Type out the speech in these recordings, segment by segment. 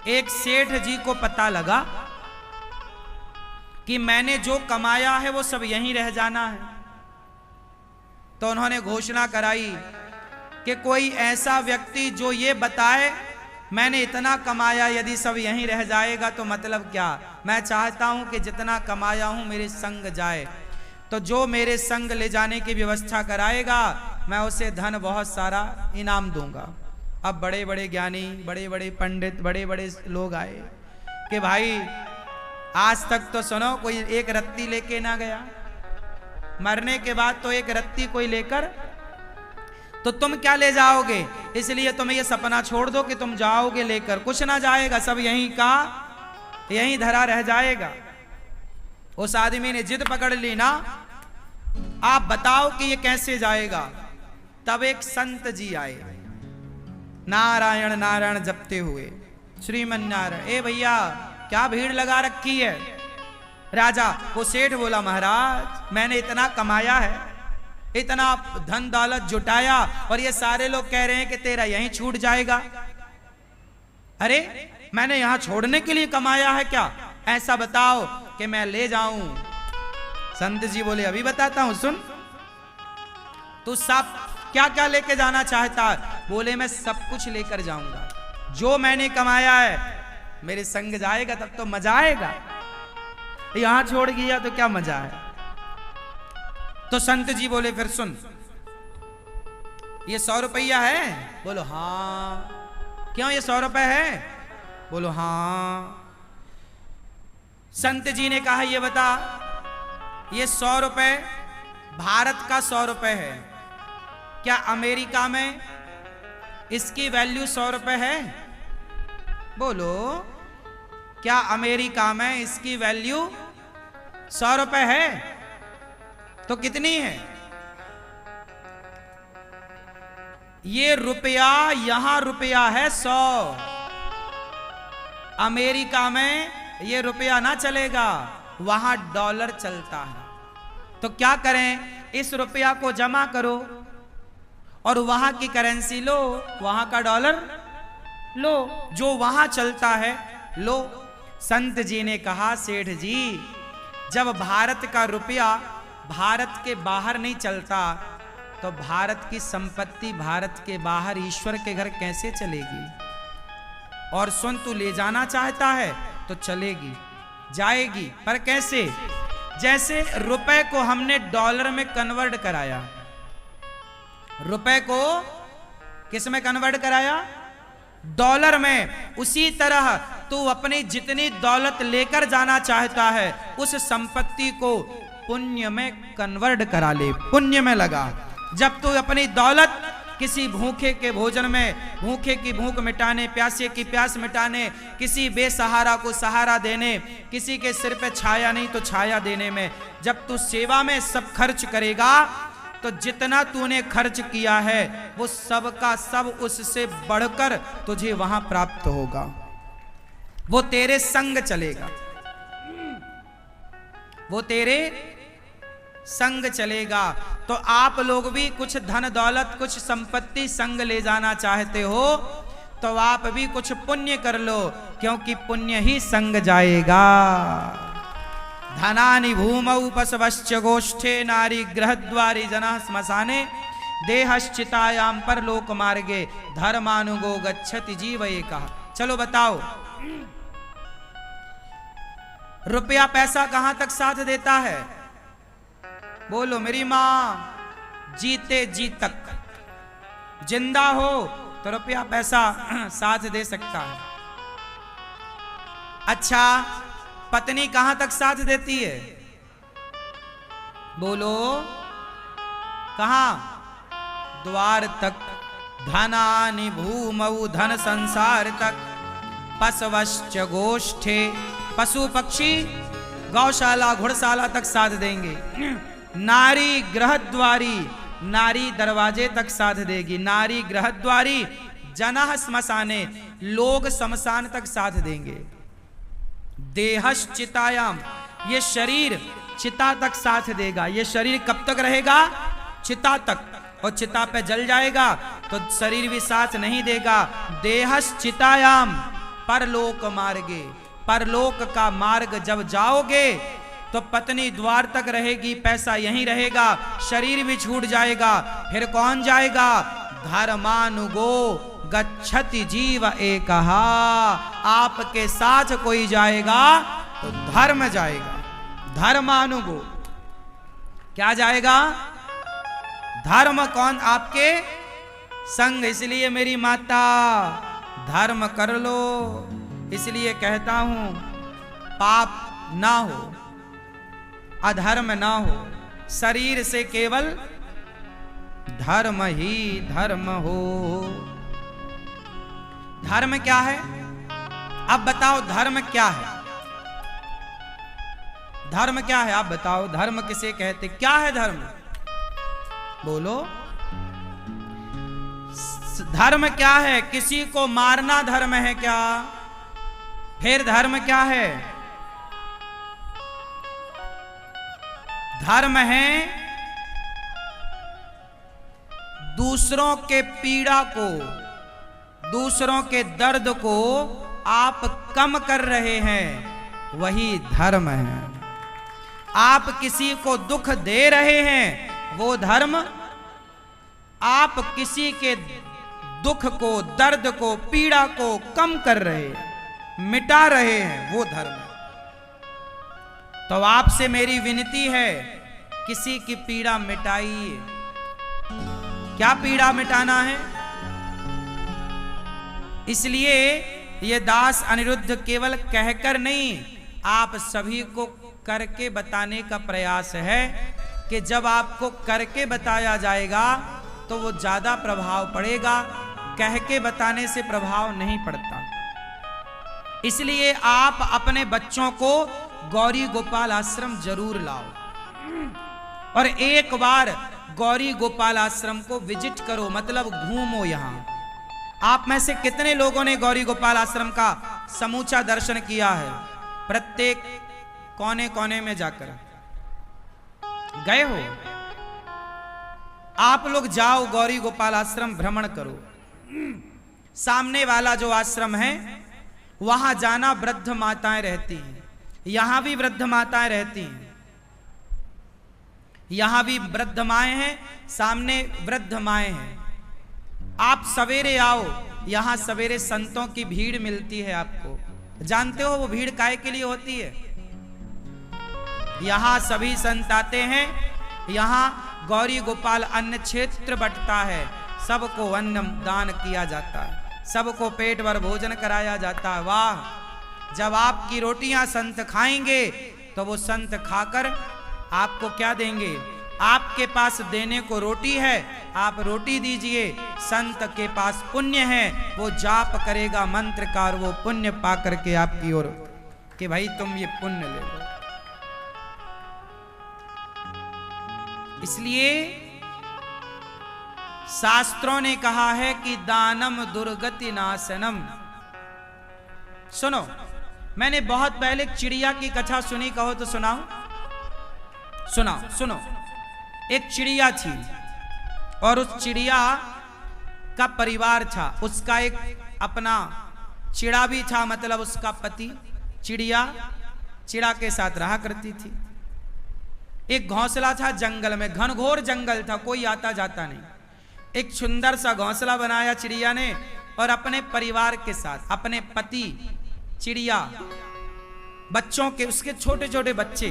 एक सेठ जी को पता लगा कि मैंने जो कमाया है वो सब यहीं रह जाना है, तो उन्होंने घोषणा कराई कि कोई ऐसा व्यक्ति जो ये बताए मैंने इतना कमाया यदि सब यहीं रह जाएगा तो मतलब क्या। मैं चाहता हूं कि जितना कमाया हूं मेरे संग जाए, तो जो मेरे संग ले जाने की व्यवस्था कराएगा मैं उसे धन बहुत सारा इनाम दूंगा। अब बड़े बड़े ज्ञानी, बड़े बड़े पंडित, बड़े बड़े लोग आए कि भाई आज तक तो सुनो कोई एक रत्ती लेके ना गया, मरने के बाद तो एक रत्ती कोई लेकर, तो तुम क्या ले जाओगे, इसलिए तुम ये सपना छोड़ दो कि तुम जाओगे लेकर, कुछ ना जाएगा, सब यहीं का यहीं धरा रह जाएगा। उस आदमी ने जिद पकड़ ली ना, आप बताओ कि ये कैसे जाएगा। तब एक संत जी आए नारायण नारायण जपते हुए, श्रीमन नारायण। ए भैया क्या भीड़ लगा रखी है। राजा वो सेठ बोला महाराज मैंने इतना कमाया है, इतना धन दौलत जुटाया और ये सारे लोग कह रहे हैं कि तेरा यहीं छूट जाएगा। अरे मैंने यहां छोड़ने के लिए कमाया है क्या, ऐसा बताओ कि मैं ले जाऊं। संत जी बोले अभी बताता हूं सुन। तू सब क्या क्या लेके जाना चाहता है। बोले मैं सब कुछ लेकर जाऊंगा, जो मैंने कमाया है मेरे संग जाएगा तब तो मजा आएगा, यहां छोड़ गया तो क्या मजा है। तो संत जी बोले फिर सुन, ये 100 रुपया है। बोलो हाँ। क्यों ये 100 रुपए है। बोलो हाँ। संत जी ने कहा ये बता, ये 100 रुपए भारत का 100 रुपए है, क्या अमेरिका में इसकी वैल्यू 100 रुपए है। बोलो क्या अमेरिका में इसकी वैल्यू 100 रुपए है, तो कितनी है। ये रुपया यहां रुपया है 100, अमेरिका में ये रुपया ना चलेगा, वहां डॉलर चलता है। तो क्या करें, इस रुपया को जमा करो और वहां की करेंसी लो, वहां का डॉलर लो, जो वहां चलता है लो। संत जी ने कहा सेठ जी जब भारत का रुपया भारत के बाहर नहीं चलता तो भारत की संपत्ति भारत के बाहर ईश्वर के घर कैसे चलेगी। और सुन तू ले जाना चाहता है तो चलेगी जाएगी, पर कैसे। जैसे रुपए को हमने डॉलर में कन्वर्ट कराया, रुपए को किस में कन्वर्ट कराया, डॉलर में, उसी तरह तू अपनी जितनी दौलत लेकर जाना चाहता है उस संपत्ति को पुण्य में कन्वर्ट करा ले, पुण्य में लगा। जब तू अपनी दौलत किसी भूखे के भोजन में, भूखे की भूख मिटाने, प्यासे की प्यास मिटाने, किसी बेसहारा को सहारा देने, किसी के सिर पे छाया नहीं तो छाया देने में, जब तू सेवा में सब खर्च करेगा तो जितना तूने खर्च किया है वो सब का सब उससे बढ़कर तुझे वहां प्राप्त होगा, वो तेरे संग चलेगा, वो तेरे संग चलेगा। तो आप लोग भी कुछ धन दौलत, कुछ संपत्ति संग ले जाना चाहते हो तो आप भी कुछ पुण्य कर लो, क्योंकि पुण्य ही संग जाएगा। धनानि भूमौ पशवश्च गोष्ठे नारी गृहद्वारी जनः श्मशाने देहश्चितायाम परलोक मार्गे धर्मानुगो गच्छति जीव एकः। चलो बताओ रुपया पैसा कहां तक साथ देता है। बोलो मेरी मां जीते जी तक, जिंदा हो तो रुपया पैसा साथ दे सकता है। अच्छा पत्नी कहां तक साथ देती है। बोलो कहां, द्वार तक। धनानि भूमौ धन संसार तक, पशवश्च गोष्ठे, पशु पक्षी गौशाला घुड़शाला तक साथ देंगे। नारी गृहद्वारी, नारी दरवाजे तक साथ देगी। नारी गृहद्वारी जनः श्मशाने, लोग शमशान तक साथ देंगे। देहश्चितायाम, ये शरीर चिता तक साथ देगा। ये शरीर कब तक रहेगा, चिता तक, और चिता पे जल जाएगा तो शरीर भी साथ नहीं देगा। देहश्चितायाम, परलोक मार्गे। परलोक का मार्ग जब जाओगे तो पत्नी द्वार तक रहेगी, पैसा यहीं रहेगा, शरीर भी छूट जाएगा। फिर कौन जाएगा? धर्मानुगो गच्छति जीव एकहा। आपके साथ कोई जाएगा तो धर्म जाएगा। धर्मानुगो क्या जाएगा? धर्म। कौन? आपके संग। इसलिए मेरी माता धर्म कर लो। इसलिए कहता हूं पाप ना हो, अधर्म ना हो, शरीर से केवल धर्म ही धर्म हो। धर्म क्या है? अब बताओ धर्म क्या है? धर्म क्या है? आप बताओ धर्म किसे कहते? क्या है धर्म? बोलो। धर्म क्या है? किसी को मारना धर्म है क्या? फिर धर्म क्या है? धर्म है दूसरों के पीड़ा को, दूसरों के दर्द को आप कम कर रहे हैं, वही धर्म है। आप किसी को दुख दे रहे हैं, वो धर्म। आप किसी के दुख को, दर्द को, पीड़ा को कम कर रहे हैं, मिटा रहे हैं, वो धर्म है। तो आपसे मेरी विनती है, किसी की पीड़ा मिटाइए। क्या पीड़ा मिटाना है? इसलिए ये दास अनिरुद्ध केवल कहकर नहीं, आप सभी को करके बताने का प्रयास है कि जब आपको करके बताया जाएगा तो वो ज्यादा प्रभाव पड़ेगा, कह के बताने से प्रभाव नहीं पड़ता। इसलिए आप अपने बच्चों को गौरी गोपाल आश्रम जरूर लाओ और एक बार गौरी गोपाल आश्रम को विजिट करो, मतलब घूमो। यहां आप में से कितने लोगों ने गौरी गोपाल आश्रम का समूचा दर्शन किया है? प्रत्येक कोने कोने में जाकर गए हो? आप लोग जाओ, गौरी गोपाल आश्रम भ्रमण करो। सामने वाला जो आश्रम है वहां जाना, वृद्ध माताएं रहती हैं। यहां भी वृद्ध माताएं रहती हैं, यहां भी वृद्ध माएं हैं, सामने वृद्ध माएं हैं। आप सवेरे आओ, यहां सवेरे संतों की भीड़ मिलती है आपको। जानते हो वो भीड़ काहे के लिए होती है? यहां सभी संत आते हैं, यहां गौरी गोपाल अन्न क्षेत्र बंटता है, सबको अन्न दान किया जाता है, सबको पेट भर भोजन कराया जाता है। वाह! जब आपकी रोटियां संत खाएंगे तो वो संत खाकर आपको क्या देंगे? आपके पास देने को रोटी है, आप रोटी दीजिए। संत के पास पुण्य है, वो जाप करेगा मंत्र का और वो पुण्य पा करके आपकी ओर कि भाई तुम ये पुण्य ले लो। इसलिए शास्त्रों ने कहा है कि दानम दुर्गति नाशनम। सुनो, मैंने बहुत पहले एक चिड़िया की कथा सुनी, कहो तो सुनाओ। सुनाओ, सुनो। एक चिड़िया थी और उस चिड़िया का परिवार था, उसका एक अपना चिड़ा भी था, मतलब उसका पति। चिड़िया चिड़ा के साथ रहा करती थी। एक घोंसला था जंगल में, घनघोर जंगल था, कोई आता जाता नहीं। एक सुंदर सा घोंसला बनाया चिड़िया ने और अपने परिवार के साथ, अपने पति, चिड़िया, बच्चों के, उसके छोटे छोटे बच्चे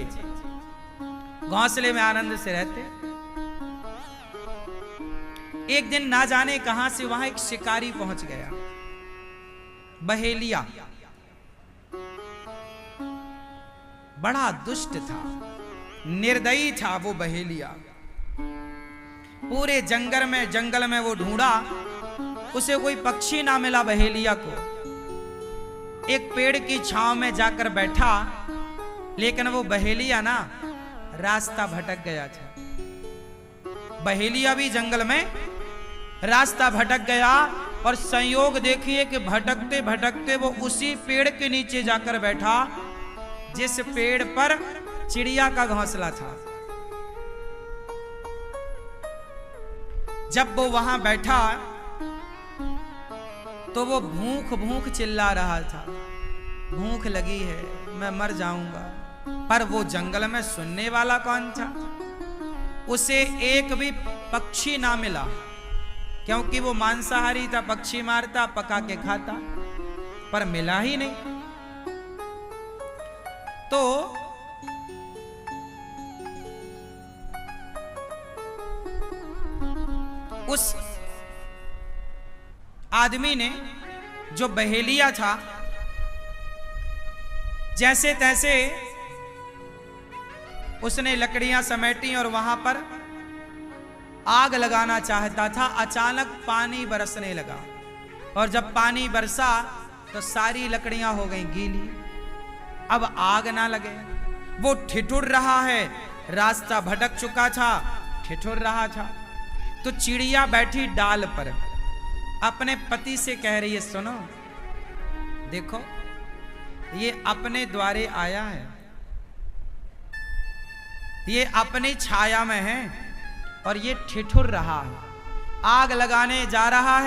घोंसले में आनंद से रहते। एक दिन ना जाने कहां से वहां एक शिकारी पहुंच गया, बहेलिया। बड़ा दुष्ट था, निर्दयी था वो बहेलिया। पूरे जंगल में वो ढूंढा, उसे कोई पक्षी ना मिला बहेलिया को। एक पेड़ की छांव में जाकर बैठा, लेकिन वो बहेलिया ना रास्ता भटक गया था। बहेलिया भी जंगल में रास्ता भटक गया और संयोग देखिए कि भटकते भटकते वो उसी पेड़ के नीचे जाकर बैठा जिस पेड़ पर चिड़िया का घोंसला था। जब वो वहां बैठा तो वो भूख भूख चिल्ला रहा था, भूख लगी है, मैं मर जाऊंगा। पर वो जंगल में सुनने वाला कौन था? उसे एक भी पक्षी ना मिला, क्योंकि वो मांसाहारी था, पक्षी मारता, पका के खाता, पर मिला ही नहीं। तो उस आदमी ने, जो बहेलिया था, जैसे तैसे उसने लकड़ियां समेटी और वहां पर आग लगाना चाहता था। अचानक पानी बरसने लगा, और जब पानी बरसा तो सारी लकड़ियां हो गईं गीली। अब आग ना लगे, वो ठिठुर रहा है, रास्ता भटक चुका था, ठिठुर रहा था। तो चिड़िया बैठी डाल पर अपने पति से कह रही है, सुनो, देखो ये अपने द्वारे आया है, ये अपनी छाया में है, और ये ठिठुर रहा है, आग लगाने जा रहा है।